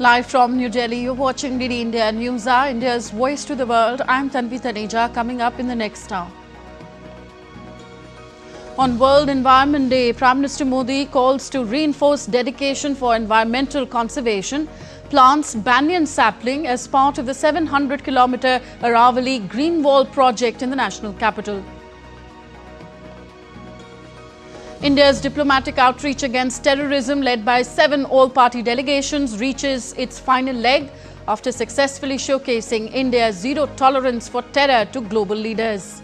Live from New Delhi, you're watching DD India News Hour, India's voice to the world. I'm Tanvi Taneja, coming up in the next hour. On World Environment Day, Prime Minister Modi calls to reinforce dedication for environmental conservation, plants banyan sapling as part of the 700-kilometer Aravalli Green Wall project in the national capital. India's diplomatic outreach against terrorism, led by 7 all-party delegations, reaches its final leg after successfully showcasing India's zero tolerance for terror to global leaders.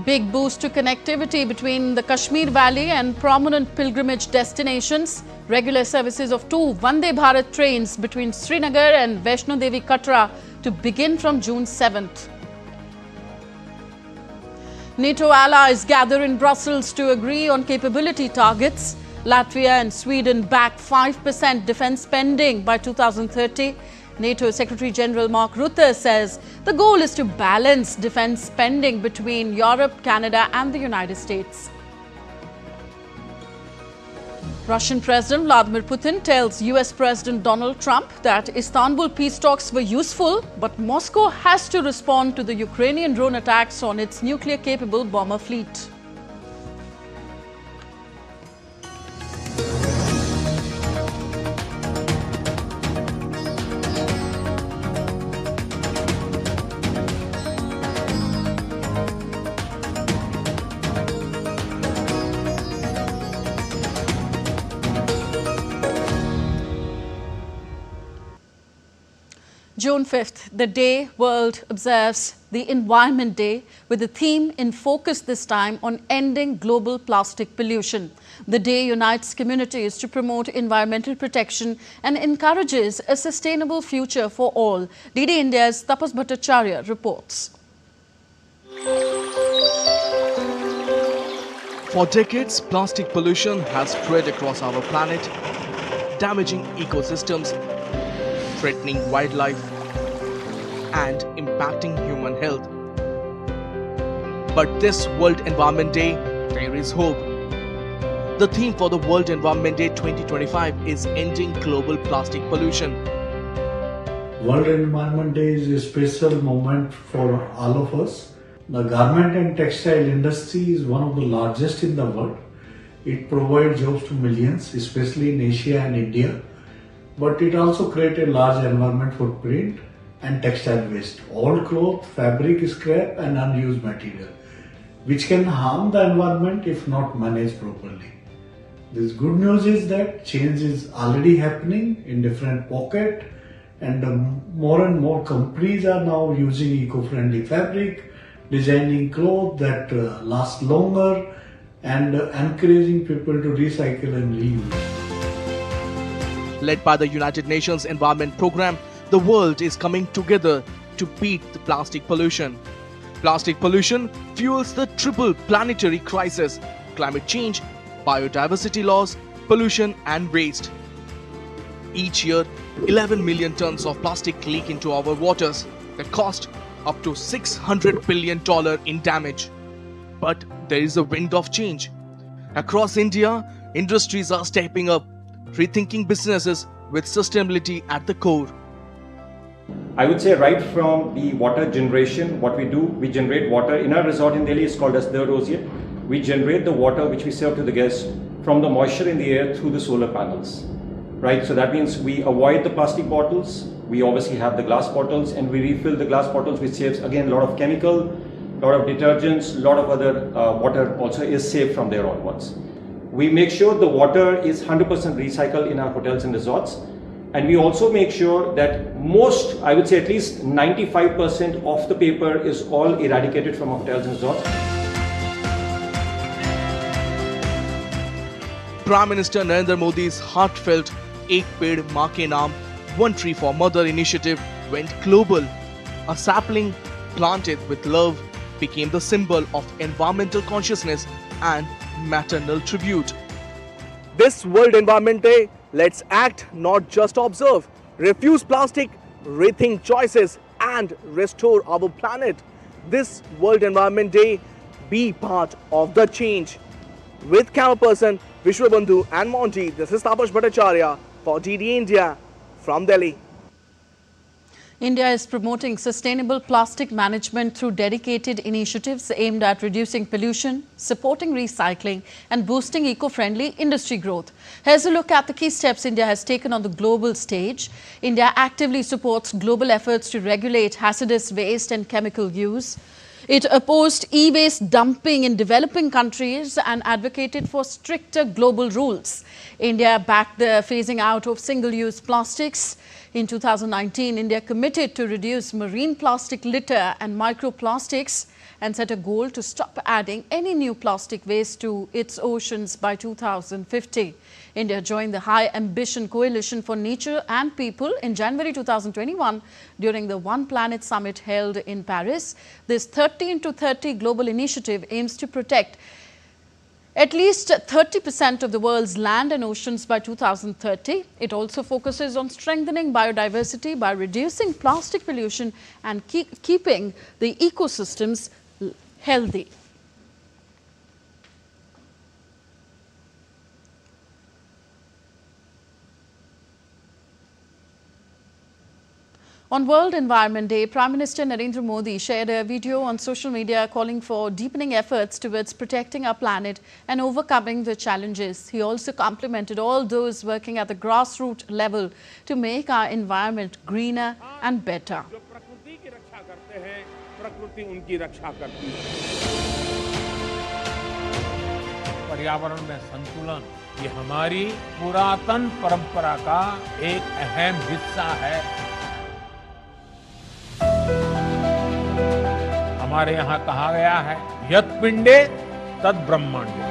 Big boost to connectivity between the Kashmir Valley and prominent pilgrimage destinations. Regular services of 2 Vande Bharat trains between Srinagar and Vaishno Devi Katra to begin from June 7th. NATO allies gather in Brussels to agree on capability targets. Latvia and Sweden back 5% defence spending by 2030. NATO Secretary General Mark Rutte says the goal is to balance defence spending between Europe, Canada and the United States. Russian President Vladimir Putin tells US President Donald Trump that Istanbul peace talks were useful, but Moscow has to respond to the Ukrainian drone attacks on its nuclear-capable bomber fleet. June 5th, the day world observes the Environment Day, with the theme in focus this time on ending global plastic pollution. The day unites communities to promote environmental protection and encourages a sustainable future for all. DD India's Tapas Bhattacharya reports. For decades, plastic pollution has spread across our planet, damaging ecosystems, threatening wildlife and impacting human health. But this World Environment Day, there is hope. The theme for the World Environment Day 2025 is ending global plastic pollution. World Environment Day is a special moment for all of us. The garment and textile industry is one of the largest in the world. It provides jobs to millions, especially in Asia and India. But it also creates a large environment footprint and textile waste, old cloth, fabric scrap and unused material, which can harm the environment if not managed properly. The good news is that change is already happening in different pockets, and more and more companies are now using eco-friendly fabric, designing clothes that last longer and encouraging people to recycle and reuse. Led by the United Nations Environment Programme, the world is coming together to beat the plastic pollution. Plastic pollution fuels the triple planetary crisis: climate change, biodiversity loss, pollution and waste. Each year, 11 million tons of plastic leak into our waters that cost up to $600 billion in damage. But there is a wind of change. Across India, industries are stepping up, rethinking businesses with sustainability at the core. I would say right from the water generation, what we do, we generate water. In our resort in Delhi, it's called as Doordarshan. We generate the water which we serve to the guests from the moisture in the air through the solar panels. Right, so that means we avoid the plastic bottles. We obviously have the glass bottles, and we refill the glass bottles, which saves again a lot of chemical, a lot of detergents, a lot of other water also is saved from there onwards. We make sure the water is 100% recycled in our hotels and resorts. And we also make sure that most, I would say at least 95% of the paper is all eradicated from our hotels and resorts. Prime Minister Narendra Modi's heartfelt Ek Ped Maa Ke Naam, One Tree for Mother initiative went global. A sapling planted with love became the symbol of environmental consciousness and maternal tribute. This World Environment Day, let's act, not just observe. Refuse plastic, rethink choices and restore our planet. This World Environment Day, be part of the change. With camera person Vishwabandhu and Monty, this is Tapas Bhattacharya, For DD India, from Delhi. India is promoting sustainable plastic management through dedicated initiatives aimed at reducing pollution, supporting recycling and boosting eco-friendly industry growth. Here's a look at the key steps India has taken on the global stage. India actively supports global efforts to regulate hazardous waste and chemical use. It opposed e-waste dumping in developing countries and advocated for stricter global rules. India backed the phasing out of single-use plastics. In 2019, India committed to reduce marine plastic litter and microplastics and set a goal to stop adding any new plastic waste to its oceans by 2050. India joined the High Ambition Coalition for Nature and People in January 2021 during the One Planet Summit held in Paris. This 13-30 global initiative aims to protect at least 30% of the world's land and oceans by 2030. It also focuses on strengthening biodiversity by reducing plastic pollution and keeping the ecosystems healthy. On World Environment Day, Prime Minister Narendra Modi shared a video on social media calling for deepening efforts towards protecting our planet and overcoming the challenges. He also complimented all those working at the grassroots level to make our environment greener and better. पर्यावरण में संतुलन ये हमारी पुरातन परंपरा का एक अहम हिस्सा है। हमारे यहाँ कहा गया है यत् पिंडे तद ब्रह्मांडे,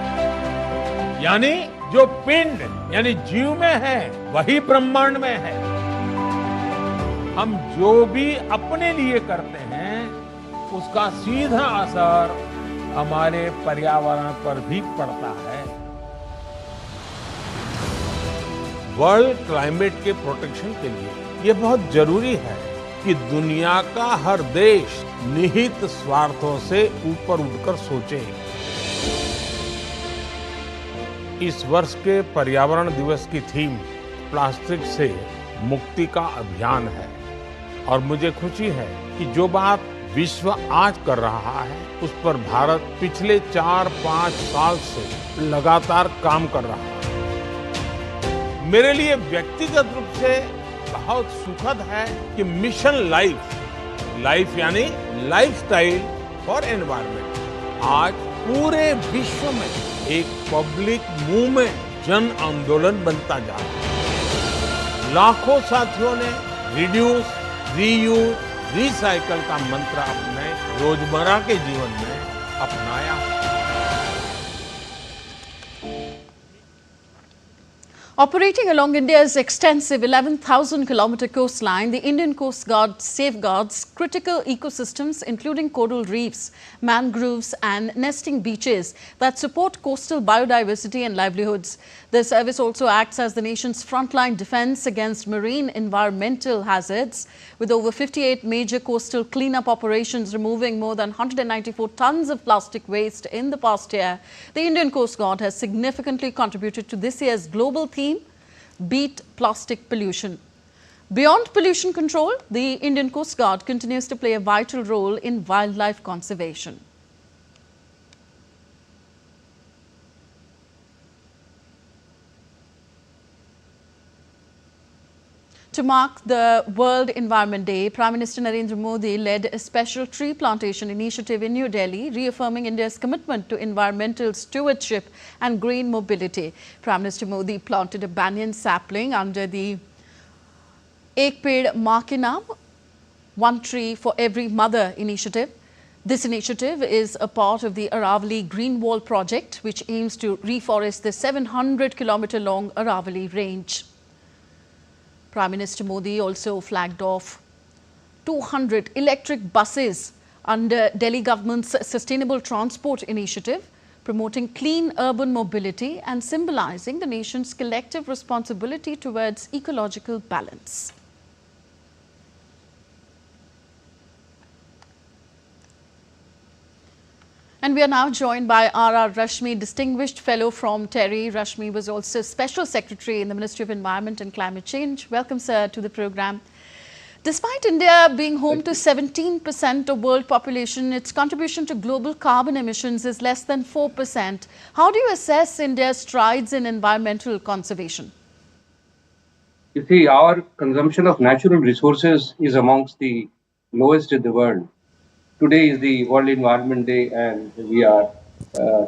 यानी जो पिंड यानी जीव में है वही ब्रह्मांड में है। हम जो भी अपने लिए करते हैं उसका सीधा असर हमारे पर्यावरण पर भी पड़ता है। वर्ल्ड क्लाइमेट के प्रोटेक्शन के लिए ये बहुत जरूरी है कि दुनिया का हर देश निहित स्वार्थों से ऊपर उठकर सोचे। इस वर्ष के पर्यावरण दिवस की थीम प्लास्टिक से मुक्ति का अभियान है और मुझे खुशी है कि जो बात विश्व आज कर रहा है उस पर भारत पिछले 4-5 साल से लगातार काम कर रहा है। मेरे लिए व्यक्तिगत रूप से बहुत सुखद है कि मिशन लाइफ यानी लाइफस्टाइल फॉर एनवायरनमेंट आज पूरे विश्व में एक पब्लिक मूवमेंट, जन आंदोलन बनता जा रहा है। लाखों साथियों ने रिड्यूस, रीयूज, रिसाइकल का मंत्र अपने रोजमर्रा के जीवन में अपनाया है। Operating along India's extensive 11,000-kilometer coastline, the Indian Coast Guard safeguards critical ecosystems including coral reefs, mangroves and nesting beaches that support coastal biodiversity and livelihoods. The service also acts as the nation's frontline defense against marine environmental hazards, with over 58 major coastal cleanup operations removing more than 194 tons of plastic waste in the past year. The Indian Coast Guard has significantly contributed to this year's global theme, Beat Plastic Pollution. Beyond pollution control, the Indian Coast Guard continues to play a vital role in wildlife conservation. To mark the World Environment Day, Prime Minister Narendra Modi led a special tree plantation initiative in New Delhi, reaffirming India's commitment to environmental stewardship and green mobility. Prime Minister Modi planted a banyan sapling under the Ek Ped Maa Ke Naam, One Tree for Every Mother initiative. This initiative is a part of the Aravalli Green Wall project, which aims to reforest the 700-kilometer-long Aravalli range. Prime Minister Modi also flagged off 200 electric buses under Delhi government's Sustainable Transport Initiative, promoting clean urban mobility and symbolizing the nation's collective responsibility towards ecological balance. And we are now joined by R.R. Rashmi, Distinguished Fellow from TERI. Rashmi was also Special Secretary in the Ministry of Environment and Climate Change. Welcome, sir, to the program. Despite India being home to 17% of world population, its contribution to global carbon emissions is less than 4%. How do you assess India's strides in environmental conservation? You see, our consumption of natural resources is amongst the lowest in the world. Today is the World Environment Day, and we are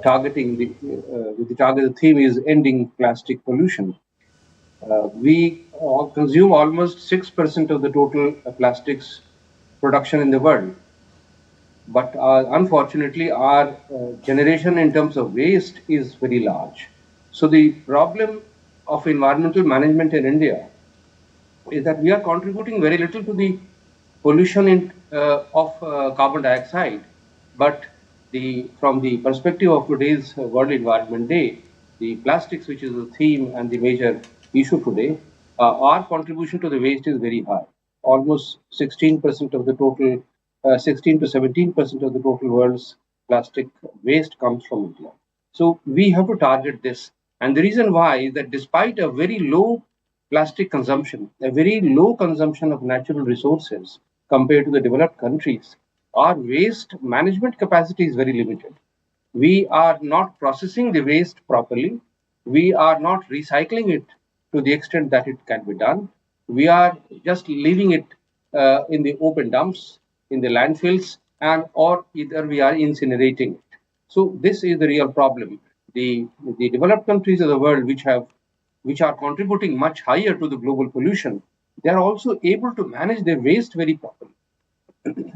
targeting the theme is ending plastic pollution. We consume almost 6% of the total plastics production in the world. But unfortunately, our generation in terms of waste is very large. So the problem of environmental management in India is that we are contributing very little to the pollution of carbon dioxide. But from the perspective of today's World Environment Day, the plastics, which is the theme and the major issue today, our contribution to the waste is very high. Almost 16% of the total, 16 to 17% of the total world's plastic waste comes from India. So we have to target this. And the reason why is that despite a very low plastic consumption, a very low consumption of natural resources compared to the developed countries, our waste management capacity is very limited. We are not processing the waste properly. We are not recycling it to the extent that it can be done. We are just leaving it in the open dumps, in the landfills, or either we are incinerating it. So this is the real problem. The developed countries of the world, which are contributing much higher to the global pollution, they are also able to manage their waste very properly.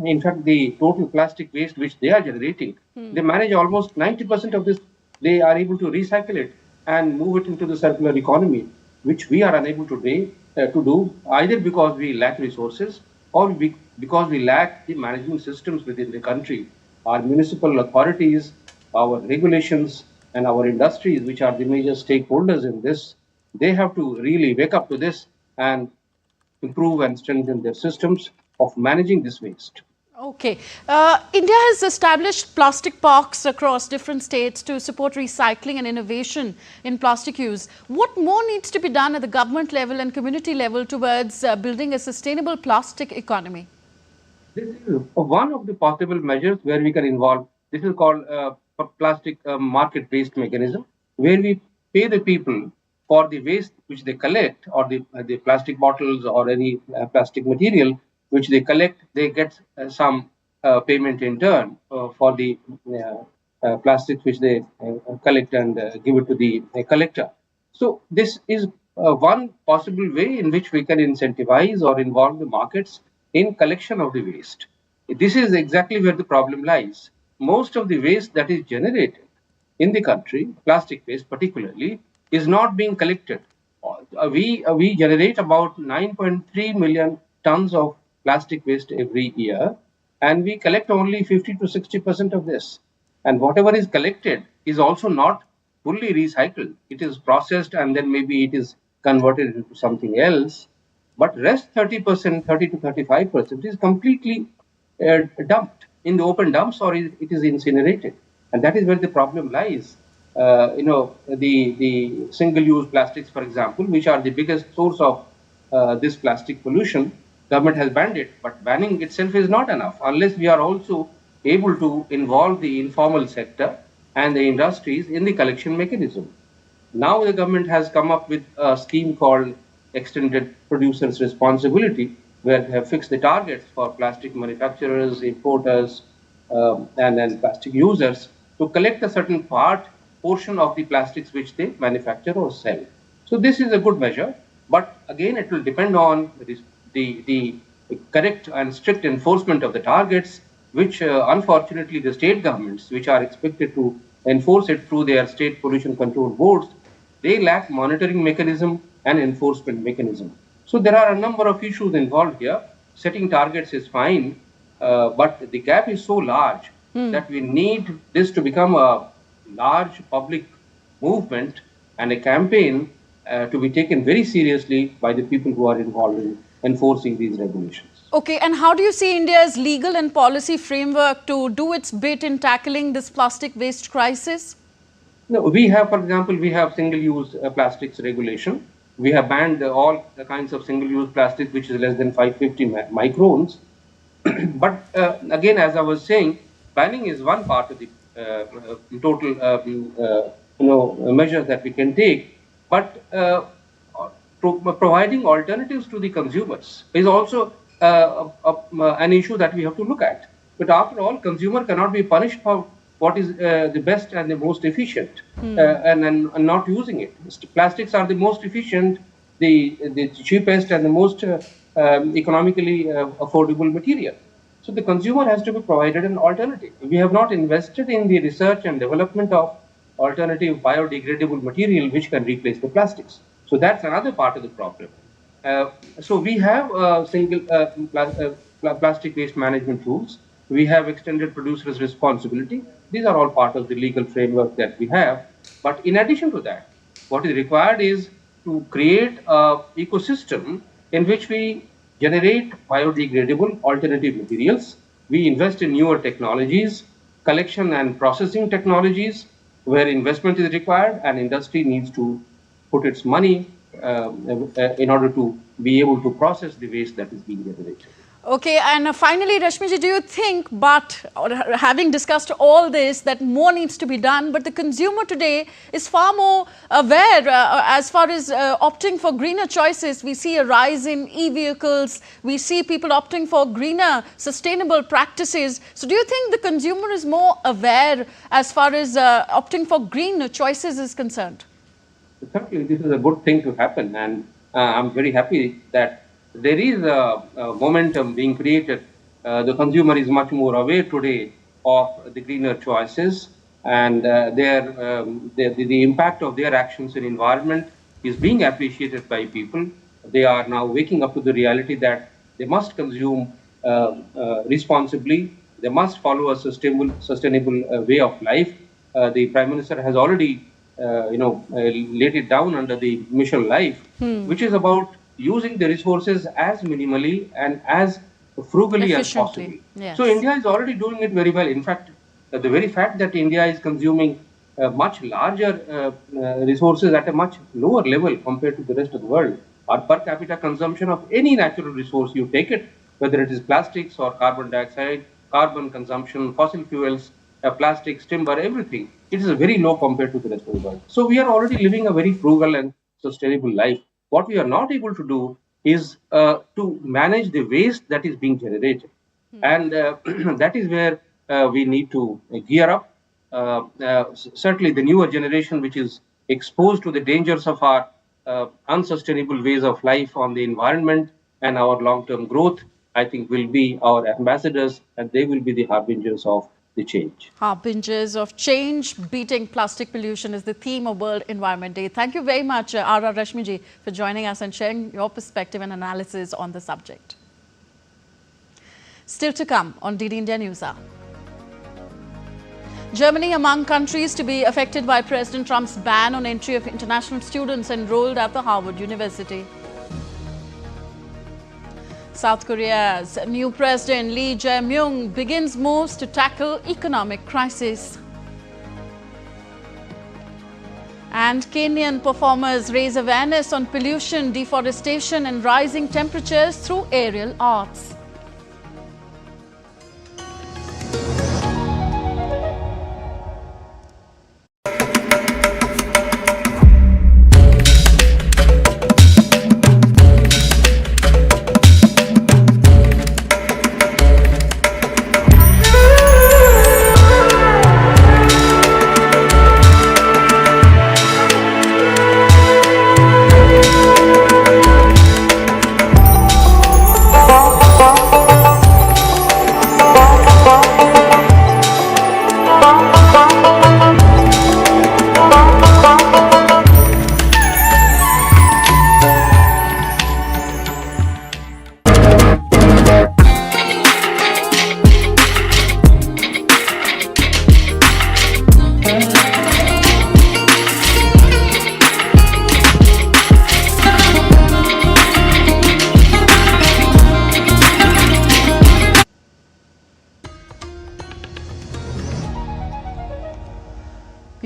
In fact, the total plastic waste which they are generating, they manage almost 90% of this. They are able to recycle it and move it into the circular economy, which we are unable today to do, either because we lack resources or because we lack the management systems within the country. Our municipal authorities, our regulations, and our industries, which are the major stakeholders in this, they have to really wake up to this and improve and strengthen their systems of managing this waste. Okay. India has established plastic parks across different states to support recycling and innovation in plastic use. What more needs to be done at the government level and community level towards building a sustainable plastic economy? This is one of the possible measures where we can involve. This is called plastic market-based mechanism, where we pay the people for the waste which they collect, or the plastic bottles or any plastic material which they collect. They get some payment in turn for the plastics which they collect and give it to the collector. So this is one possible way in which we can incentivize or involve the markets in collection of the waste. This is exactly where the problem lies. Most of the waste that is generated in the country, plastic waste particularly, is not being collected. We generate about 9.3 million tons of plastic waste every year, and we collect only 50 to 60% of this. And whatever is collected is also not fully recycled. It is processed and then maybe it is converted into something else. But rest 30%, 30 to 35% is completely dumped in the open dumps, or it is incinerated. And that is where the problem lies. The single-use plastics, for example, which are the biggest source of this plastic pollution, government has banned it, but banning itself is not enough unless we are also able to involve the informal sector and the industries in the collection mechanism. Now the government has come up with a scheme called Extended Producers Responsibility, where they have fixed the targets for plastic manufacturers, importers, and then plastic users to collect a certain portion of the plastics which they manufacture or sell. So this is a good measure, but again it will depend on the correct and strict enforcement of the targets, which unfortunately the state governments, which are expected to enforce it through their state pollution control boards, they lack monitoring mechanism and enforcement mechanism. So there are a number of issues involved here. Setting targets is fine, but the gap is so large that we need this to become a large public movement and a campaign to be taken very seriously by the people who are involved in enforcing these regulations. Okay, and how do you see India's legal and policy framework to do its bit in tackling this plastic waste crisis? No, we have, for example, we have single-use plastics regulation. We have banned all the kinds of single-use plastic which is less than 550 microns. But again, as I was saying, banning is one part of the total measures that we can take. But providing alternatives to the consumers is also an issue that we have to look at. But after all, consumer cannot be punished for what is the best and the most efficient and not using it. Plastics are the most efficient, the cheapest and the most economically affordable material. So the consumer has to be provided an alternative. We have not invested in the research and development of alternative biodegradable material which can replace the plastics. So that's another part of the problem. So we have single plastic waste management rules. We have extended producer's responsibility. These are all part of the legal framework that we have. But in addition to that, what is required is to create an ecosystem in which we generate biodegradable alternative materials. We invest in newer technologies, collection and processing technologies, where investment is required and industry needs to put its money in order to be able to process the waste that is being generated. Okay, and finally, Rashmiji, do you think, having discussed all this, that more needs to be done, but the consumer today is far more aware as far as opting for greener choices? We see a rise in e-vehicles, we see people opting for greener, sustainable practices. So do you think the consumer is more aware as far as opting for green choices is concerned? Certainly, this is a good thing to happen, and I'm very happy that there is a momentum being created. The consumer is much more aware today of the greener choices, and the impact of their actions in environment is being appreciated by people. They are now waking up to the reality that they must consume responsibly. They must follow a sustainable way of life. The Prime Minister has already laid it down under the Mission Life, which is about using the resources as minimally and as frugally as possible. Yes. So India is already doing it very well. In fact, the very fact that India is consuming much larger resources at a much lower level compared to the rest of the world, our per capita consumption of any natural resource, you take it, whether it is plastics or carbon dioxide, carbon consumption, fossil fuels, plastics, timber, everything, it is very low compared to the rest of the world. So we are already living a very frugal and sustainable life. What we are not able to do is to manage the waste that is being generated. And that is where we need to gear up. Certainly the newer generation, which is exposed to the dangers of our unsustainable ways of life on the environment and our long-term growth, I think will be our ambassadors, and they will be the harbingers of the change. Harbingers of change, beating plastic pollution is the theme of World Environment Day. Thank you very much, R.R. Rashmiji, for joining us and sharing your perspective and analysis on the subject. Still to come on DD India News Hour. Germany among countries to be affected by President Trump's ban on entry of international students enrolled at the Harvard University. South Korea's new president Lee Jae-myung begins moves to tackle economic crisis. And Kenyan performers raise awareness on pollution, deforestation and rising temperatures through aerial arts.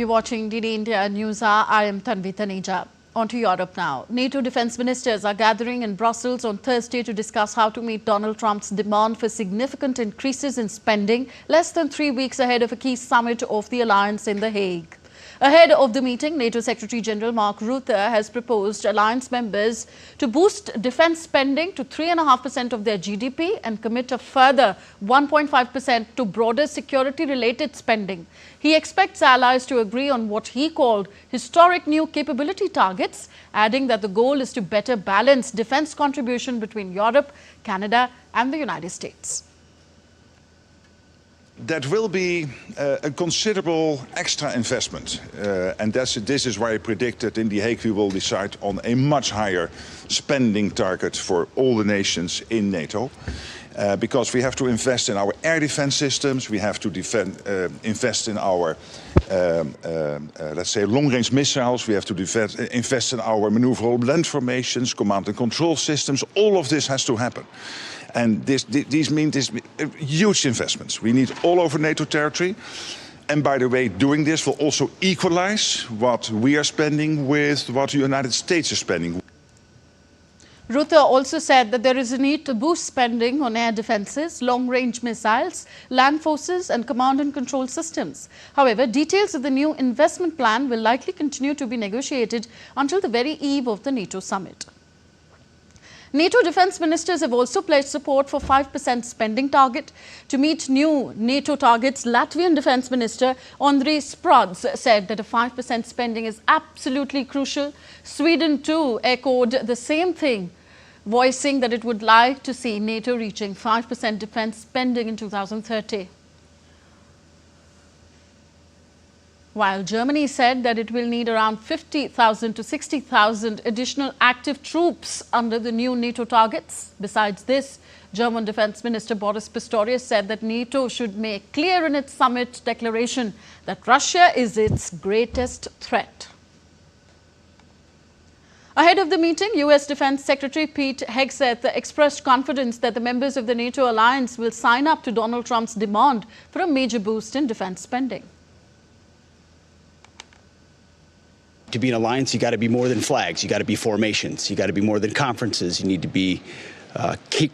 You're watching DD India News Hour. I am Tanvi Taneja. On to Europe now. NATO defense ministers are gathering in Brussels on Thursday to discuss how to meet Donald Trump's demand for significant increases in spending less than 3 weeks ahead of a key summit of the alliance in The Hague. Ahead of the meeting, NATO Secretary General Mark Rutte has proposed alliance members to boost defense spending to 3.5% of their GDP and commit a further 1.5% to broader security-related spending. He expects allies to agree on what he called historic new capability targets, adding that the goal is to better balance defense contribution between Europe, Canada and the United States. That will be a considerable extra investment. And this is why I predict that in The Hague we will decide on a much higher spending target for all the nations in NATO. Because we have to invest in our air defense systems, we have to invest in our, let's say, long-range missiles, we have to invest in our maneuverable land formations, command and control systems. All of this has to happen. And these mean huge investments. We need all over NATO territory. And by the way, doing this will also equalize what we are spending with what the United States is spending. Rutte also said that there is a need to boost spending on air defences, long-range missiles, land forces and command and control systems. However, details of the new investment plan will likely continue to be negotiated until the very eve of the NATO summit. NATO defense ministers have also pledged support for 5% spending target. To meet new NATO targets, Latvian Defence Minister Andris Sprads said that a 5% spending is absolutely crucial. Sweden too echoed the same thing, voicing that it would like to see NATO reaching 5% defence spending in 2030. While Germany said that it will need around 50,000 to 60,000 additional active troops under the new NATO targets. Besides this, German Defence Minister Boris Pistorius said that NATO should make clear in its summit declaration that Russia is its greatest threat. Ahead of the meeting, US Defense Secretary Pete Hegseth expressed confidence that the members of the NATO alliance will sign up to Donald Trump's demand for a major boost in defense spending. To be an alliance, you got to be more than flags. You got to be formations. You got to be more than conferences. You need to be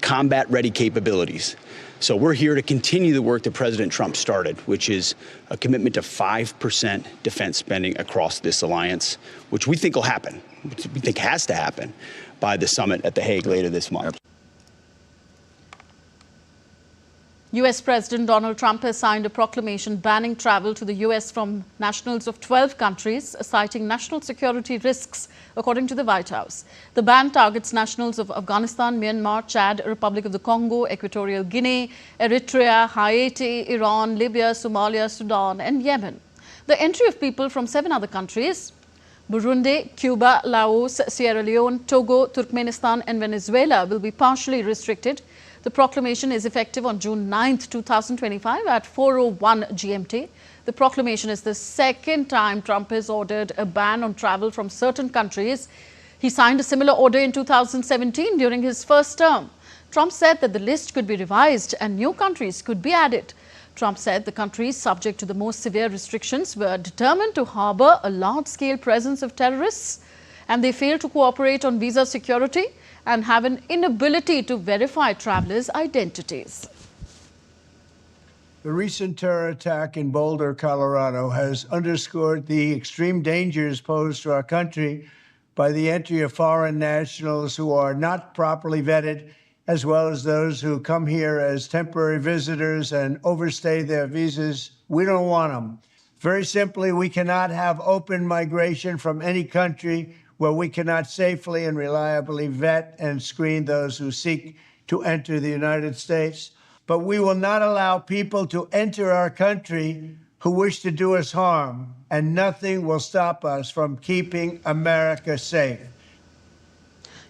combat-ready capabilities. So we're here to continue the work that President Trump started, which is a commitment to 5% defense spending across this alliance, which we think will happen, which we think has to happen by the summit at The Hague later this month. US President Donald Trump has signed a proclamation banning travel to the US from nationals of 12 countries, citing national security risks, according to the White House. The ban targets nationals of Afghanistan, Myanmar, Chad, Republic of the Congo, Equatorial Guinea, Eritrea, Haiti, Iran, Libya, Somalia, Sudan and Yemen. The entry of people from 7 other countries, Burundi, Cuba, Laos, Sierra Leone, Togo, Turkmenistan and Venezuela, will be partially restricted. The proclamation is effective on June 9, 2025 at 4:01 GMT. The proclamation is the second time Trump has ordered a ban on travel from certain countries. He signed a similar order in 2017 during his first term. Trump said that the list could be revised and new countries could be added. Trump said the countries subject to the most severe restrictions were determined to harbor a large-scale presence of terrorists, and they failed to cooperate on visa security and have an inability to verify travelers' identities. The recent terror attack in Boulder, Colorado, has underscored the extreme dangers posed to our country by the entry of foreign nationals who are not properly vetted, as well as those who come here as temporary visitors and overstay their visas. We don't want them. Very simply, we cannot have open migration from any country where we cannot safely and reliably vet and screen those who seek to enter the United States. But we will not allow people to enter our country who wish to do us harm, and nothing will stop us from keeping America safe.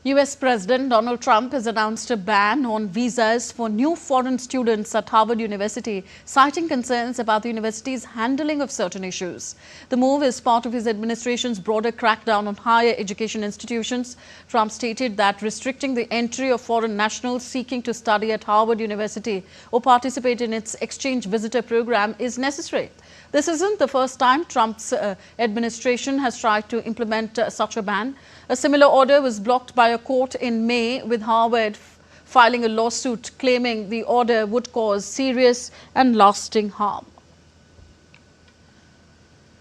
US President Donald Trump has announced a ban on visas for new foreign students at Harvard University, citing concerns about the university's handling of certain issues. The move is part of his administration's broader crackdown on higher education institutions. Trump stated that restricting the entry of foreign nationals seeking to study at Harvard University or participate in its exchange visitor program is necessary. This isn't the first time Trump's administration has tried to implement such a ban. A similar order was blocked by a court in May, with Harvard filing a lawsuit claiming the order would cause serious and lasting harm.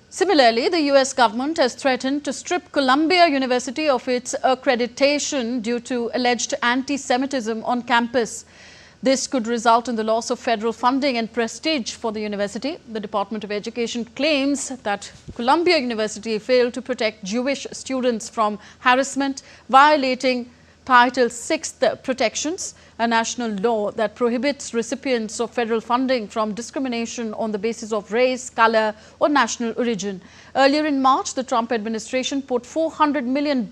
Similarly, the US government has threatened to strip Columbia University of its accreditation due to alleged anti-Semitism on campus. This could result in the loss of federal funding and prestige for the university. The Department of Education claims that Columbia University failed to protect Jewish students from harassment, violating Title VI protections, a national law that prohibits recipients of federal funding from discrimination on the basis of race, color, or national origin. Earlier in March, the Trump administration put $400 million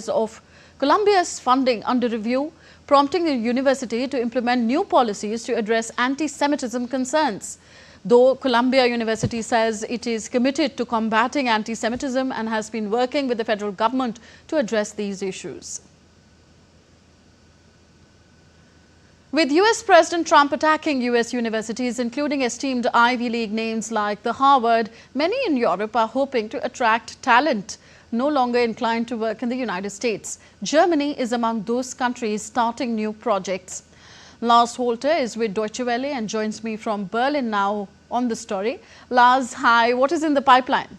of Columbia's funding under review, prompting the university to implement new policies to address anti-Semitism concerns. Though Columbia University says it is committed to combating anti-Semitism and has been working with the federal government to address these issues. With US President Trump attacking US universities, including esteemed Ivy League names like the Harvard, many in Europe are hoping to attract talent no longer inclined to work in the United States. Germany is among those countries starting new projects. Lars Holter is with Deutsche Welle and joins me from Berlin now on the story. Lars, hi, what is in the pipeline?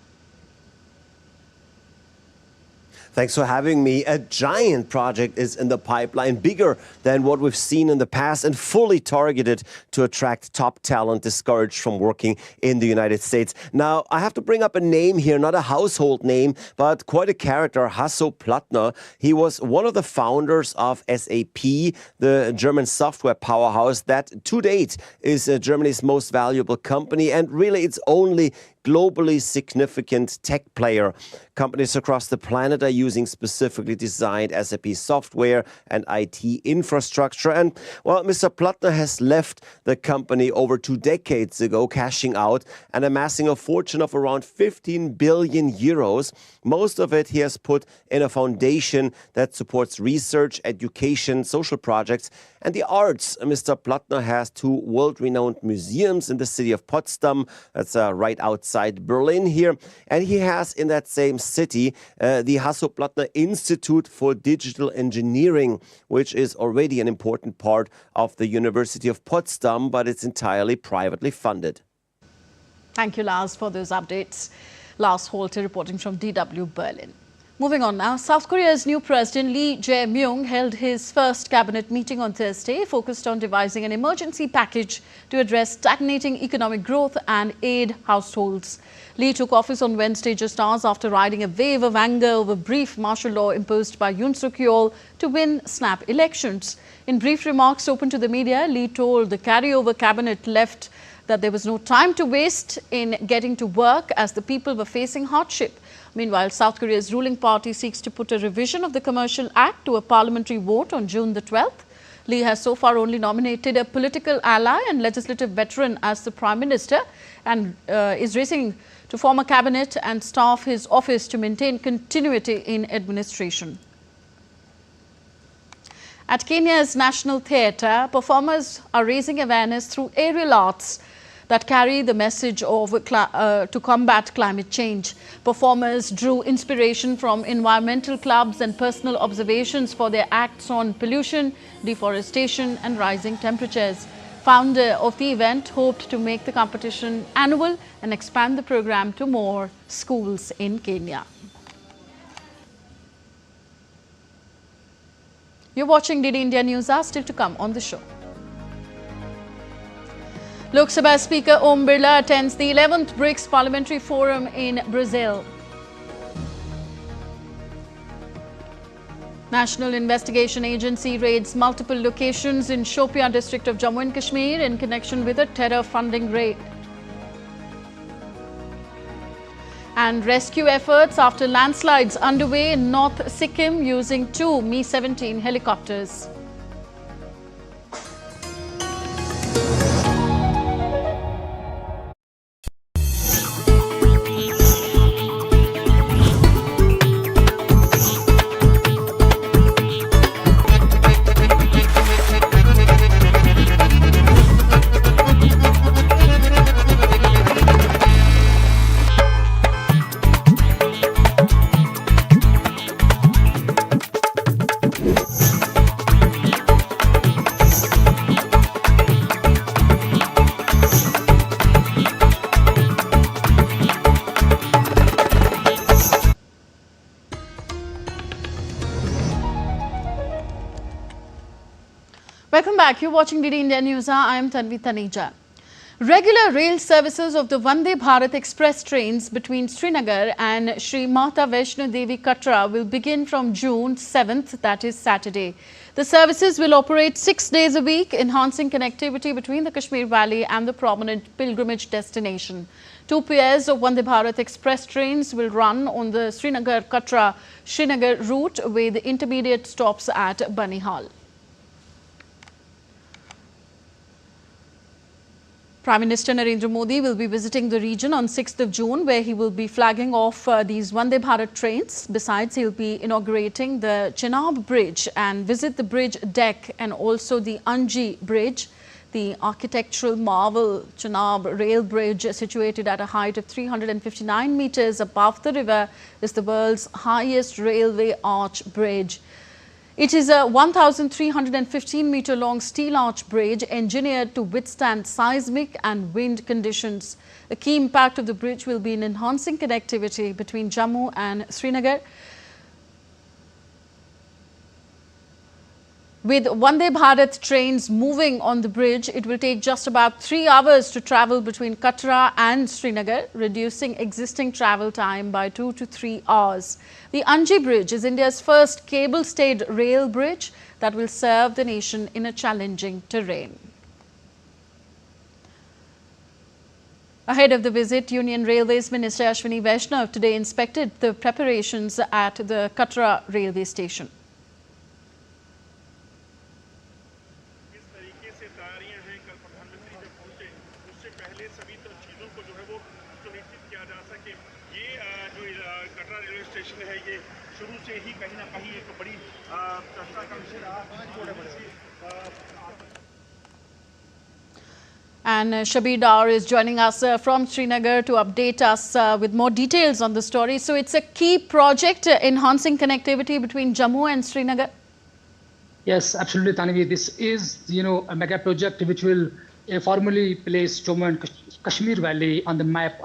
Thanks for having me. A giant project is in the pipeline, bigger than what we've seen in the past and fully targeted to attract top talent discouraged from working in the United States. Now, I have to bring up a name here, not a household name, but quite a character, Hasso Plattner. He was one of the founders of SAP, the German software powerhouse that to date is Germany's most valuable company and really its only globally significant tech player. Companies across the planet are using specifically designed SAP software and IT infrastructure. And, well, Mr. Plattner has left the company over 2 decades ago, cashing out and amassing a fortune of around 15 billion euros. Most of it he has put in a foundation that supports research, education, social projects, and the arts. Mr. Plattner has 2 world-renowned museums in the city of Potsdam. That's right outside Berlin here. And he has in that same city the Hasso Plattner Institute for Digital Engineering, which is already an important part of the University of Potsdam, but it's entirely privately funded. Thank you, Lars, for those updates. Lars Holter reporting from DW Berlin. Moving on now, South Korea's new president Lee Jae-myung held his first cabinet meeting on Thursday, focused on devising an emergency package to address stagnating economic growth and aid households. Lee took office on Wednesday just hours after riding a wave of anger over brief martial law imposed by Yoon Suk-yeol to win snap elections. In brief remarks open to the media, Lee told the carryover cabinet left that there was no time to waste in getting to work as the people were facing hardship. Meanwhile, South Korea's ruling party seeks to put a revision of the Commercial Act to a parliamentary vote on June the 12th. Lee has so far only nominated a political ally and legislative veteran as the Prime Minister and is racing to form a cabinet and staff his office to maintain continuity in administration. At Kenya's National Theatre, performers are raising awareness through aerial arts that carry the message of to combat climate change. Performers drew inspiration from environmental clubs and personal observations for their acts on pollution, deforestation and rising temperatures. Founder of the event hoped to make the competition annual and expand the program to more schools in Kenya. You're watching DD India News. Are still to come on the show. Lok Sabha Speaker Om Birla attends the 11th BRICS Parliamentary Forum in Brazil. National Investigation Agency raids multiple locations in Shopian district of Jammu and Kashmir in connection with a terror funding raid. and rescue efforts after landslides underway in North Sikkim using 2 Mi-17 helicopters. Welcome back. You're watching DD India News. I am Tanvi Taneja. Regular rail services of the Vande Bharat Express trains between Srinagar and Sri Mata Vaishno Devi Katra will begin from June 7th, that is Saturday. The services will operate 6 days a week, enhancing connectivity between the Kashmir Valley and the prominent pilgrimage destination. 2 pairs of Vande Bharat Express trains will run on the Srinagar-Katra-Srinagar route with intermediate stops at Banihal. Prime Minister Narendra Modi will be visiting the region on 6th of June, where he will be flagging off these Vande Bharat trains. Besides, he'll be inaugurating the Chenab Bridge and visit the bridge deck and also the Anji Bridge. The architectural marvel Chenab Rail Bridge, situated at a height of 359 meters above the river, is the world's highest railway arch bridge. It is a 1,315-meter long steel arch bridge engineered to withstand seismic and wind conditions. A key impact of the bridge will be in enhancing connectivity between Jammu and Srinagar. With Vande Bharat trains moving on the bridge, it will take just about 3 hours to travel between Katra and Srinagar, reducing existing travel time by 2 to 3 hours. The Anji Bridge is India's first cable-stayed rail bridge that will serve the nation in a challenging terrain. Ahead of the visit, Union Railways Minister Ashwini Vaishnav today inspected the preparations at the Katra railway station. And Shabir Dar is joining us from Srinagar to update us with more details on the story. So it's a key project enhancing connectivity between Jammu and Srinagar. Yes, absolutely, Tanvi. This is, a mega project which will formally place Jammu and Kashmir Valley on the map,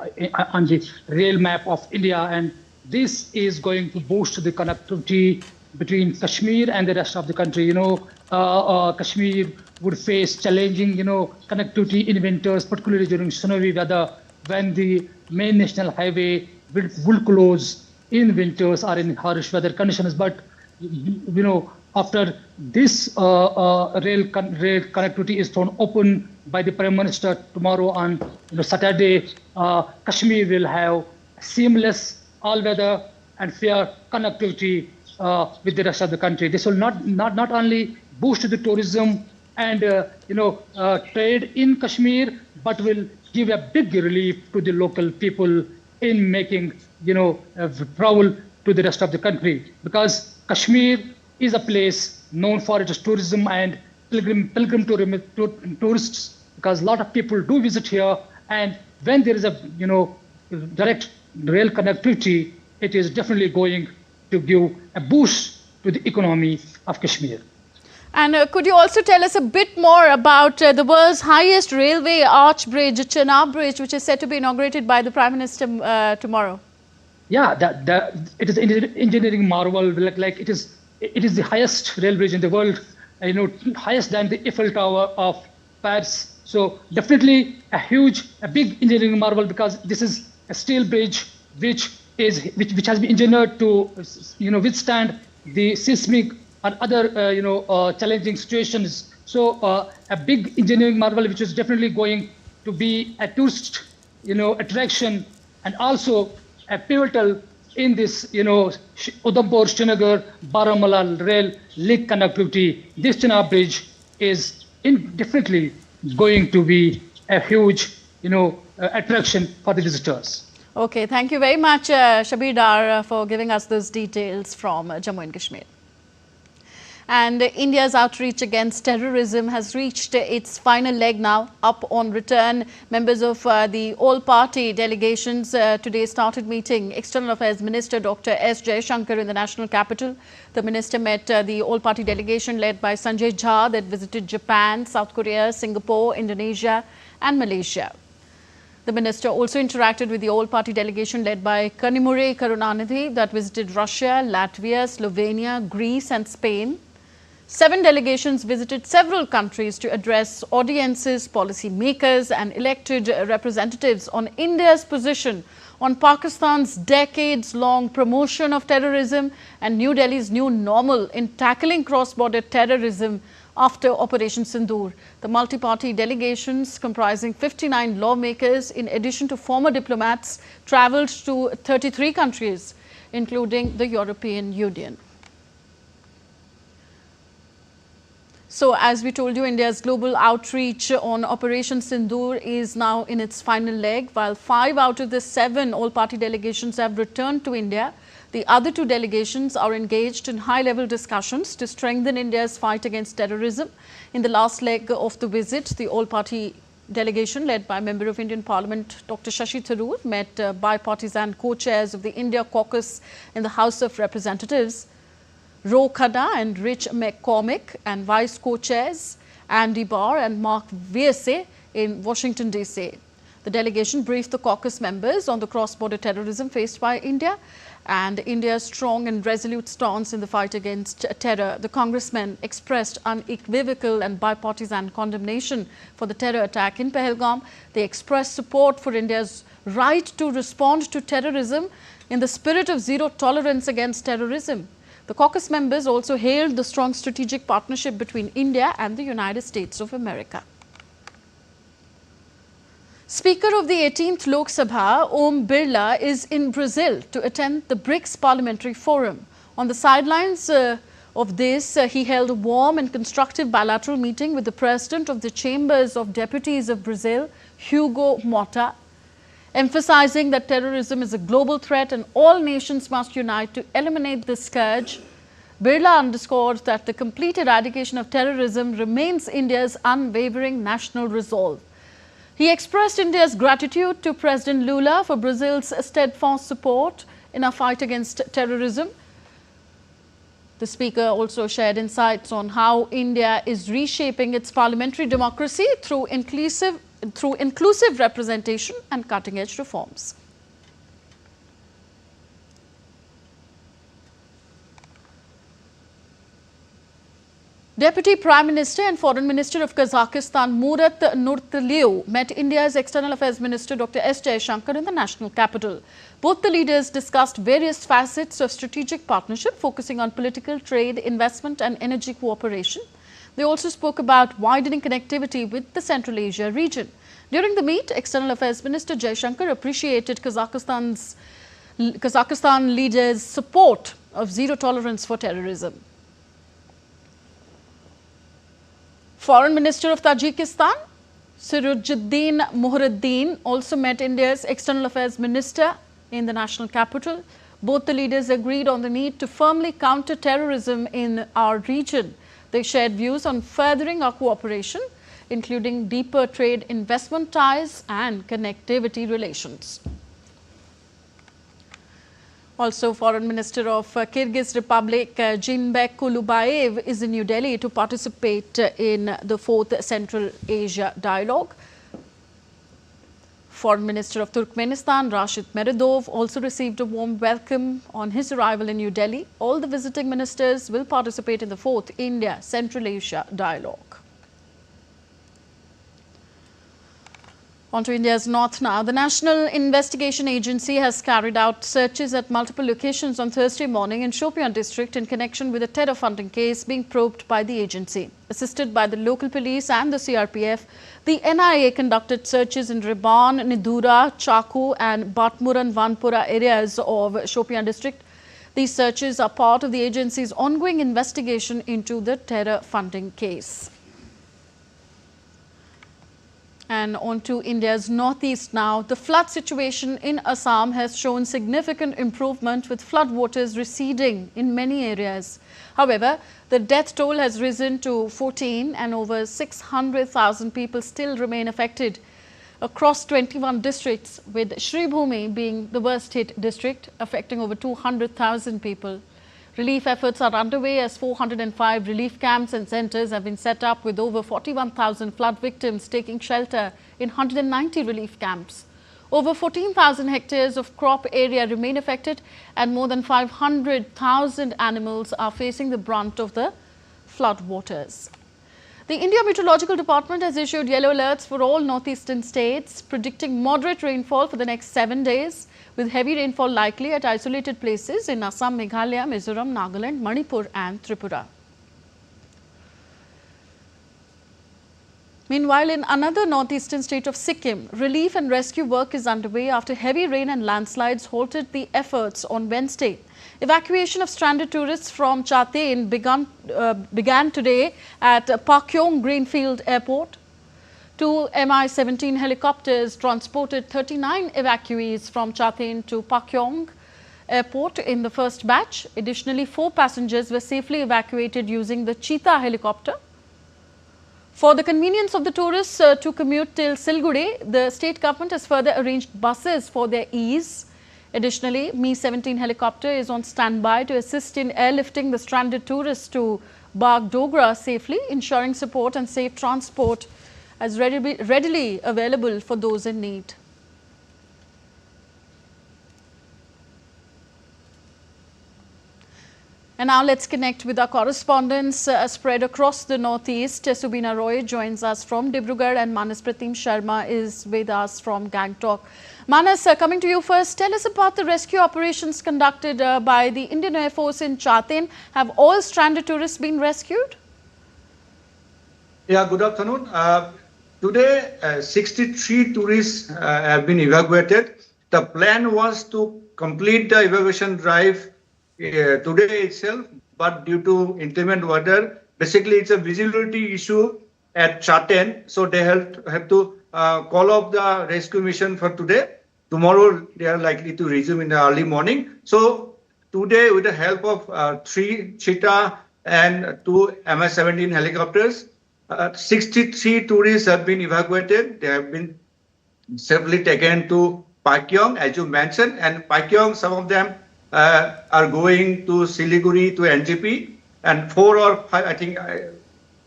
on the rail map of India, and this is going to boost the connectivity between Kashmir and the rest of the country. Kashmir would face challenging, connectivity in winters, particularly during snowy weather, when the main national highway will close in winters or in harsh weather conditions. But, after this rail connectivity is thrown open by the Prime Minister tomorrow on Saturday, Kashmir will have seamless, all-weather and fair connectivity with the rest of the country. This will not only boost the tourism and trade in Kashmir, but will give a big relief to the local people in making travel to the rest of the country, because Kashmir is a place known for its tourism and pilgrim tourists, because a lot of people do visit here, and when there is a direct rail connectivity, it is definitely going to give a boost to the economy of Kashmir. And could you also tell us a bit more about the world's highest railway arch bridge, Chenab Bridge, which is set to be inaugurated by the Prime Minister tomorrow? Yeah, it is an engineering marvel. Like it is the highest rail bridge in the world. Highest than the Eiffel Tower of Paris. So definitely a big engineering marvel, because this is a steel bridge which has been engineered to withstand the seismic and other challenging situations. So a big engineering marvel which is definitely going to be a tourist attraction, and also pivotal in this, Udhampur, Srinagar, Baramulla rail link connectivity. This Chenab bridge is definitely going to be a huge, attraction for the visitors. Okay, thank you very much, Shabir Dar, for giving us those details from Jammu and Kashmir. And India's outreach against terrorism has reached its final leg now. Up on return, members of the all-party delegations today started meeting External Affairs Minister Dr. S. Jaishankar in the national capital. The minister met the all-party delegation led by Sanjay Jha that visited Japan, South Korea, Singapore, Indonesia and Malaysia. The minister also interacted with the all-party delegation led by Kanimure Karunanidhi that visited Russia, Latvia, Slovenia, Greece and Spain. 7 delegations visited several countries to address audiences, policy makers and elected representatives on India's position on Pakistan's decades-long promotion of terrorism and New Delhi's new normal in tackling cross-border terrorism after Operation Sindoor. The multi-party delegations comprising 59 lawmakers in addition to former diplomats travelled to 33 countries, including the European Union. So, as we told you, India's global outreach on Operation Sindoor is now in its final leg. While 5 out of the 7 all-party delegations have returned to India, the other 2 delegations are engaged in high-level discussions to strengthen India's fight against terrorism. In the last leg of the visit, the all-party delegation led by Member of Indian Parliament Dr. Shashi Tharoor met bipartisan co-chairs of the India caucus in the House of Representatives, Ro Khanna and Rich McCormick, and vice co-chairs Andy Barr and Mark Versey in Washington, D.C. The delegation briefed the caucus members on the cross-border terrorism faced by India and India's strong and resolute stance in the fight against terror. The congressmen expressed unequivocal and bipartisan condemnation for the terror attack in Pahalgam. They expressed support for India's right to respond to terrorism in the spirit of zero tolerance against terrorism. The caucus members also hailed the strong strategic partnership between India and the United States of America. Speaker of the 18th Lok Sabha, Om Birla, is in Brazil to attend the BRICS Parliamentary Forum. On the sidelines of this, he held a warm and constructive bilateral meeting with the President of the Chambers of Deputies of Brazil, Hugo Mota, emphasizing that terrorism is a global threat and all nations must unite to eliminate this scourge. Birla underscored that the complete eradication of terrorism remains India's unwavering national resolve. He expressed India's gratitude to President Lula for Brazil's steadfast support in our fight against terrorism. The speaker also shared insights on how India is reshaping its parliamentary democracy through inclusive representation and cutting-edge reforms. Deputy Prime Minister and Foreign Minister of Kazakhstan Murat Nurtaliyev met India's External Affairs Minister Dr. S. Jaishankar in the national capital. Both the leaders discussed various facets of strategic partnership focusing on political, trade, investment and energy cooperation. They also spoke about widening connectivity with the Central Asia region. During the meet, External Affairs Minister Jaishankar appreciated Kazakhstan leaders' support of zero tolerance for terrorism. Foreign Minister of Tajikistan, Sirajuddin Muhriddin, also met India's External Affairs Minister in the national capital. Both the leaders agreed on the need to firmly counter terrorism in our region. They shared views on furthering our cooperation, including deeper trade investment ties and connectivity relations. Also, Foreign Minister of Kyrgyz Republic Jinbek Kulubayev is in New Delhi to participate in the 4th Central Asia Dialogue. Foreign Minister of Turkmenistan Rashid Meredov also received a warm welcome on his arrival in New Delhi. All the visiting ministers will participate in the 4th India-Central Asia Dialogue. On to India's north now. The National Investigation Agency has carried out searches at multiple locations on Thursday morning in Shopian district in connection with a terror funding case being probed by the agency. Assisted by the local police and the CRPF, the NIA conducted searches in Riban, Nidura, Chaku and Batmuran Vanpura areas of Shopian district. These searches are part of the agency's ongoing investigation into the terror funding case. And on to India's northeast now. The flood situation in Assam has shown significant improvement with flood waters receding in many areas. However, the death toll has risen to 14 and over 600,000 people still remain affected across 21 districts, with Shribhumi being the worst hit district, affecting over 200,000 people. Relief efforts are underway as 405 relief camps and centres have been set up, with over 41,000 flood victims taking shelter in 190 relief camps. Over 14,000 hectares of crop area remain affected and more than 500,000 animals are facing the brunt of the flood waters. The India Meteorological Department has issued yellow alerts for all northeastern states, predicting moderate rainfall for the next 7 days, with heavy rainfall likely at isolated places in Assam, Meghalaya, Mizoram, Nagaland, Manipur and Tripura. Meanwhile, in another northeastern state of Sikkim, relief and rescue work is underway after heavy rain and landslides halted the efforts on Wednesday. Evacuation of stranded tourists from Chaten began today at Pakyong Greenfield Airport. Two Mi-17 helicopters transported 39 evacuees from Chaten to Pakyong Airport in the first batch. Additionally, 4 passengers were safely evacuated using the Cheetah helicopter. For the convenience of the tourists to commute till Silguri, the state government has further arranged buses for their ease. Additionally, Mi-17 helicopter is on standby to assist in airlifting the stranded tourists to Bagdogra safely, ensuring support and safe transport as readily available for those in need. And now let's connect with our correspondents spread across the northeast. Subina Roy joins us from Dibrugarh and Manas Pratim Sharma is with us from Gangtok. Manas, coming to you first, tell us about the rescue operations conducted by the Indian Air Force in Chaten. Have all stranded tourists been rescued? Yeah, good afternoon. Today, 63 tourists have been evacuated. The plan was to complete the evacuation drive today itself, but due to inclement weather, basically it's a visibility issue at Chaten, so they have to call off the rescue mission for today. Tomorrow they are likely to resume in the early morning. So today, with the help of 3 Cheetah and 2 Mi-17 helicopters, 63 tourists have been evacuated. They have been safely taken to Pakyong, as you mentioned, and Pakyong, some of them are going to Siliguri to NGP, and 4 or 5, I think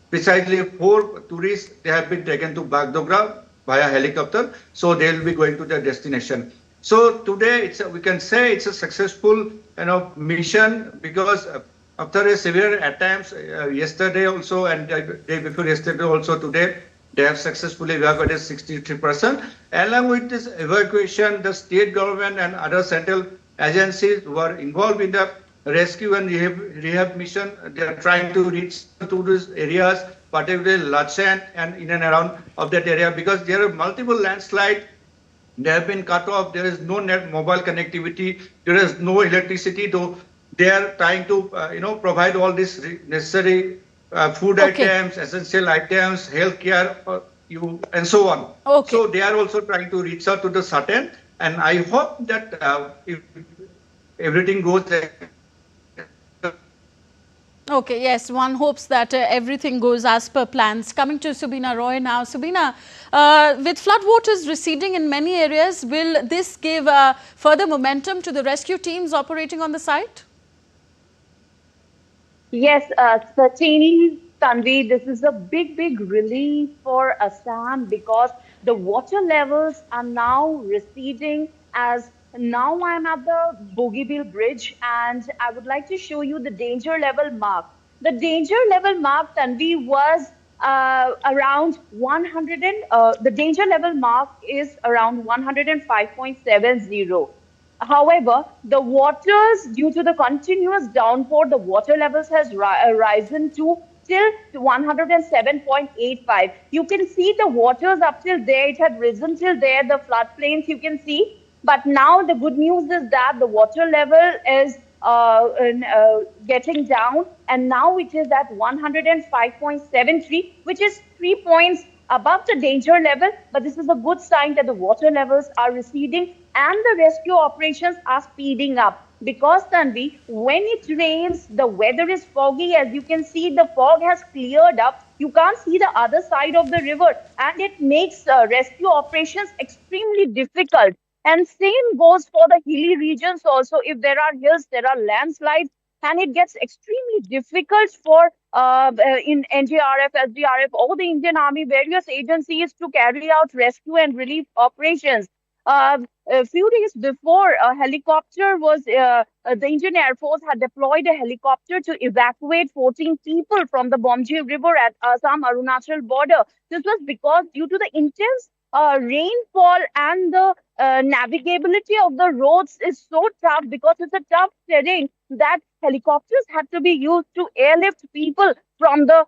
precisely 4 tourists, they have been taken to Bagdogra via helicopter, so they will be going to their destination. So today, we can say it's a successful mission, because after a severe attempts yesterday also and day before yesterday also, today they have successfully evacuated 63%. Along with this evacuation, the state government and other central agencies who are involved in the rescue and rehab mission, they are trying to reach to these areas, particularly Lachen and in and around of that area, because there are multiple landslides. They have been cut off. There is no net mobile connectivity. There is no electricity. Though they are trying to provide all these necessary food items, essential items, healthcare, and so on. Okay. So they are also trying to reach out to the Chaten. And I hope that if everything goes. Okay, yes, one hopes that everything goes as per plans. Coming to Subina Roy now. Subina, with floodwaters receding in many areas, will this give further momentum to the rescue teams operating on the site? Yes, certainly, Tanvi, this is a big relief for Assam, because the water levels are now receding. As now I'm at the Bogeybill Bridge, and I would like to show you the danger level mark. The danger level mark, Tanvi, was around 100 the danger level mark is around 105.70. However, the waters, due to the continuous downpour, the water levels has risen to till 107.85. You can see the waters up till there, it had risen till there, the floodplains you can see. But now the good news is that the water level is getting down, and now it is at 105.73, which is 3 points above the danger level. But this is a good sign that the water levels are receding and the rescue operations are speeding up. Because, Tanvi, when it rains, the weather is foggy. As you can see, the fog has cleared up. You can't see the other side of the river, and it makes rescue operations extremely difficult. And same goes for the hilly regions also. If there are hills, there are landslides, and it gets extremely difficult for in NDRF, SDRF, all the Indian Army, various agencies to carry out rescue and relief operations. A few days before, a helicopter was, the Indian Air Force had deployed a helicopter to evacuate 14 people from the Bomji River at Assam-Arunachal border. This was because due to the intense rainfall and the navigability of the roads is so tough, because it's a tough terrain, that helicopters had to be used to airlift people from the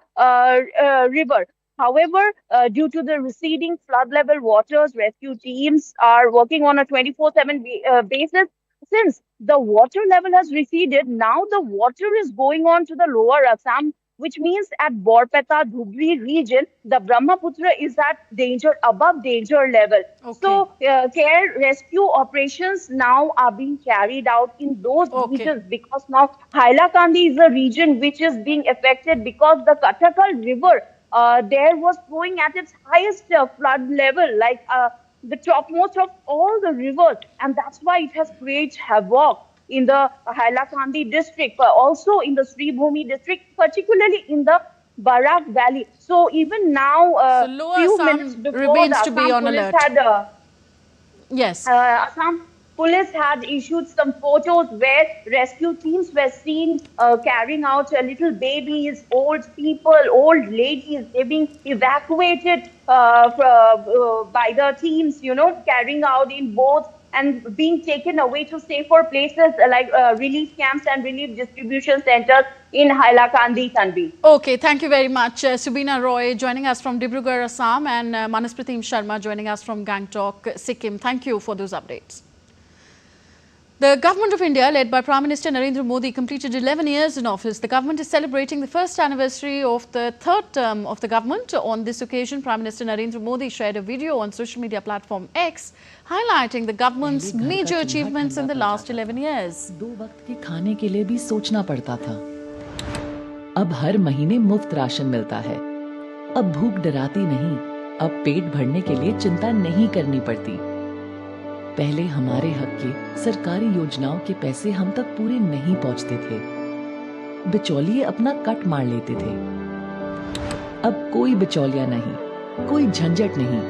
river. However, due to the receding flood level waters, rescue teams are working on a 24/7 basis. Since the water level has receded, now the water is going on to the lower Assam, which means at Borpeta, Dhubri region, the Brahmaputra is at danger, above danger level. Okay. So, care rescue operations now are being carried out in those regions, because now Hailakandi is a region which is being affected because the Katakal river there was flowing at its highest flood level, like the topmost of all the rivers, and that's why it has created havoc in the Hailakandi district, but also in the Sribhumi district, particularly in the Barak Valley. So even now, so few Assam minutes before, remains the to be Assam on police alert. had yes. Assam police had issued some photos where rescue teams were seen carrying out little babies, old people, old ladies. They're being evacuated by the teams, you know, carrying out in boats and being taken away to safer places like relief camps and relief distribution centers in Hailakandi, Tanvi. Okay, thank you very much. Subina Roy joining us from Dibrugarh, Assam, and Manaspratim Sharma joining us from Gangtok, Sikkim. Thank you for those updates. The Government of India, led by Prime Minister Narendra Modi, completed 11 years in office. The government is celebrating the first anniversary of the third term of the government. On this occasion, Prime Minister Narendra Modi shared a video on social media platform X, highlighting the government's major achievements in the last 11 years. 2 वक्त के खाने के लिए भी सोचना पड़ता था। अब हर महीने मुफ्त राशन मिलता है। अब भूख डराती नहीं। अब पेट भरने के लिए चिंता नहीं करनी पड़ती। पहले हमारे हक के सरकारी योजनाओं के पैसे हम तक पूरे नहीं पहुंचते थे। बिचौलिए अपना कट मार लेते थे। अब कोई बिचौलिया नहीं, कोई झंझट नहीं।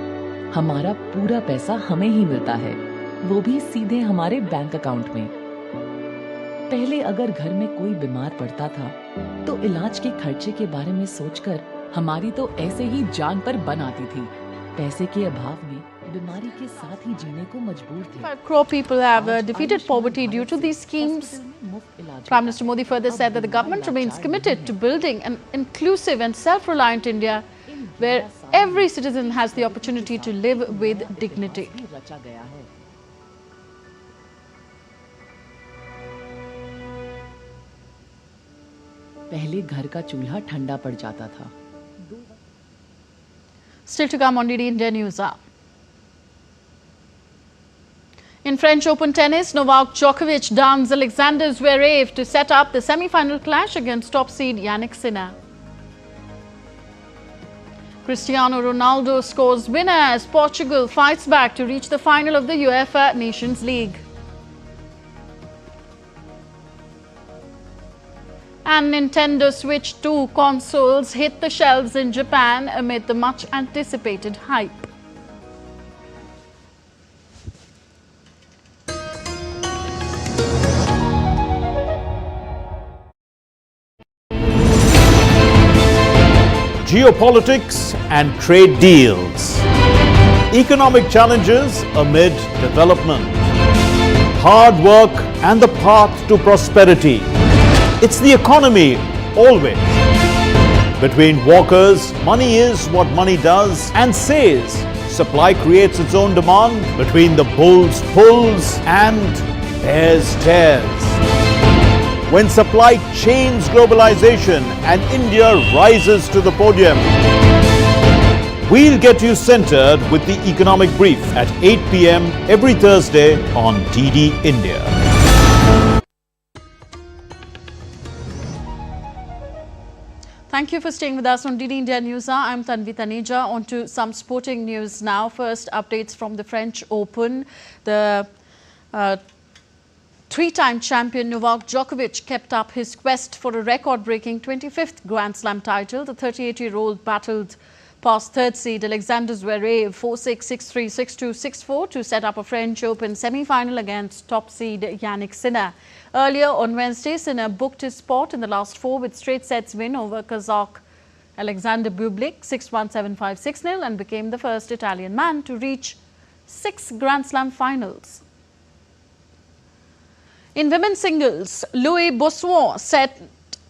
हमारा पूरा पैसा हमें ही मिलता है, वो भी सीधे हमारे बैंक अकाउंट में। पहले अगर घर में कोई बीमार पड़ता था, तो इलाज के खर्चे के बारे में सोचकर हमारी तो ऐसे ही जान पर बन आती थी। पैसे के अभाव में बीमारी के साथ ही जीने को मजबूर थे। 5 crore people have defeated poverty due to these schemes. Prime Minister Modi further said that the government remains committed to building an inclusive and self-reliant India where every citizen has the opportunity to live with dignity. पहले घर का चूल्हा ठंडा पड़ जाता था। Still to come on DD India News Hour. In French Open tennis, Novak Djokovic downs Alexander Zverev to set up the semi-final clash against top seed Yannick Sinner. Cristiano Ronaldo scores winner as Portugal fights back to reach the final of the UEFA Nations League. And Nintendo Switch 2 consoles hit the shelves in Japan amid the much anticipated hype. geopolitics and trade deals, economic challenges amid development, hard work and the path to prosperity. It's the economy always. Between walkers, money is what money does and says. Supply creates its own demand. Between the bulls pulls and bears tears. When supply chains globalization and India rises to the podium, we'll get you centered with the Economic Brief at 8 p.m. every Thursday on DD India. Thank you for staying with us on DD India News. I'm Tanvi Taneja. On to some sporting news now. First, updates from the French Open. The three-time champion Novak Djokovic kept up his quest for a record-breaking 25th Grand Slam title. The 38-year-old battled past third seed Alexander Zverev 4-6, 6-3, 6-2, 6-4 to set up a French Open semi-final against top seed Yannick Sinner. Earlier on Wednesday, Sinner booked his spot in the last four with straight sets win over Kazakh Alexander Bublik 6-1, 7-5, 6-0 and became the first Italian man to reach 6 Grand Slam finals. In women's singles, Louis Bossuet set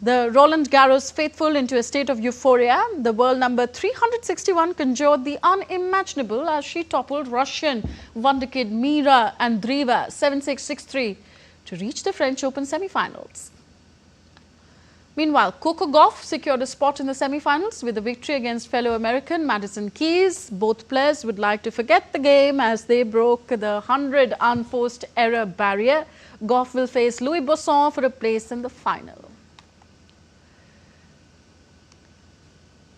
the Roland Garros faithful into a state of euphoria. The world number 361 conjured the unimaginable as she toppled Russian wonderkid Mira Andreeva 7-6, 6-3 to reach the French Open semi-finals. Meanwhile, Coco Gauff secured a spot in the semi-finals with a victory against fellow American Madison Keys. Both players would like to forget the game as they broke the 100 unforced error barrier. Gauff will face Louis Bossuet for a place in the final.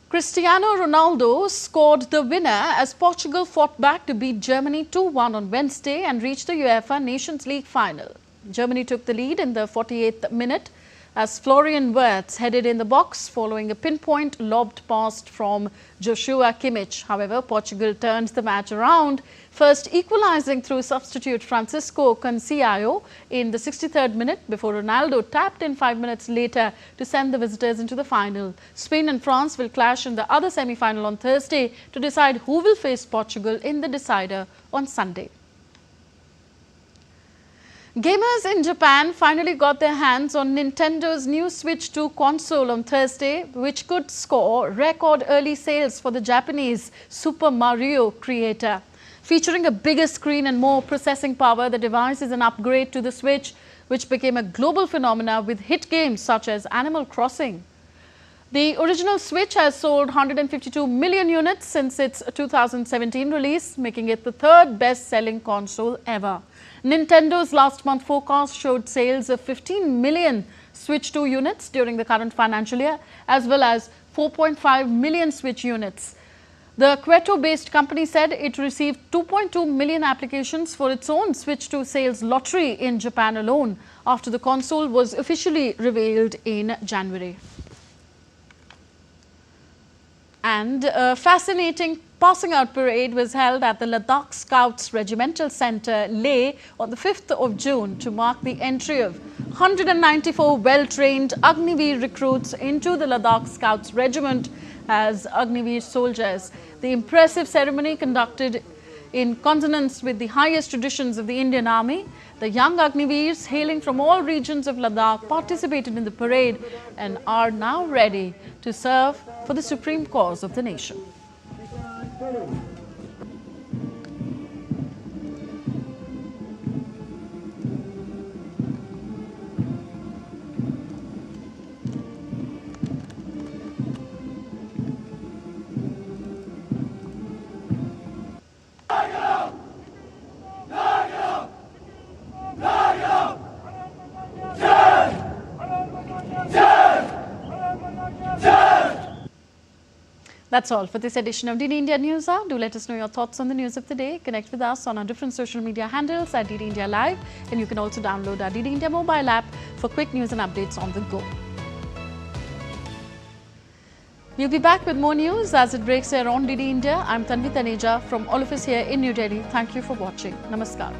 Cristiano Ronaldo scored the winner as Portugal fought back to beat Germany 2-1 on Wednesday and reached the UEFA Nations League final. Germany took the lead in the 48th minute as Florian Wirtz headed in the box following a pinpoint lobbed pass from Joshua Kimmich. However, Portugal turned the match around, first equalizing through substitute Francisco Conceição in the 63rd minute before Ronaldo tapped in 5 minutes later to send the visitors into the final. Spain and France will clash in the other semi-final on Thursday to decide who will face Portugal in the decider on Sunday. Gamers in Japan finally got their hands on Nintendo's new Switch 2 console on Thursday, which could score record early sales for the Japanese Super Mario creator. Featuring a bigger screen and more processing power, the device is an upgrade to the Switch, which became a global phenomenon with hit games such as Animal Crossing. The original Switch has sold 152 million units since its 2017 release, making it the third best-selling console ever. Nintendo's last month forecast showed sales of 15 million Switch 2 units during the current financial year, as well as 4.5 million Switch units. The Kyoto-based company said it received 2.2 million applications for its own Switch 2 sales lottery in Japan alone after the console was officially revealed in January. And a fascinating passing out parade was held at the Ladakh Scouts Regimental Centre, Leh, on the 5th of June to mark the entry of 194 well-trained Agniveer recruits into the Ladakh Scouts Regiment as Agniveer soldiers. The impressive ceremony conducted in consonance with the highest traditions of the Indian Army. The young Agniveers hailing from all regions of Ladakh participated in the parade and are now ready to serve for the supreme cause of the nation. That's all for this edition of DD India News Hour. Do let us know your thoughts on the news of the day. Connect with us on our different social media handles at DD India Live, and you can also download our DD India mobile app for quick news and updates on the go. We'll be back with more news as it breaks here on DD India. I'm Tanvi Taneja from all of us here in New Delhi. Thank you for watching. Namaskar.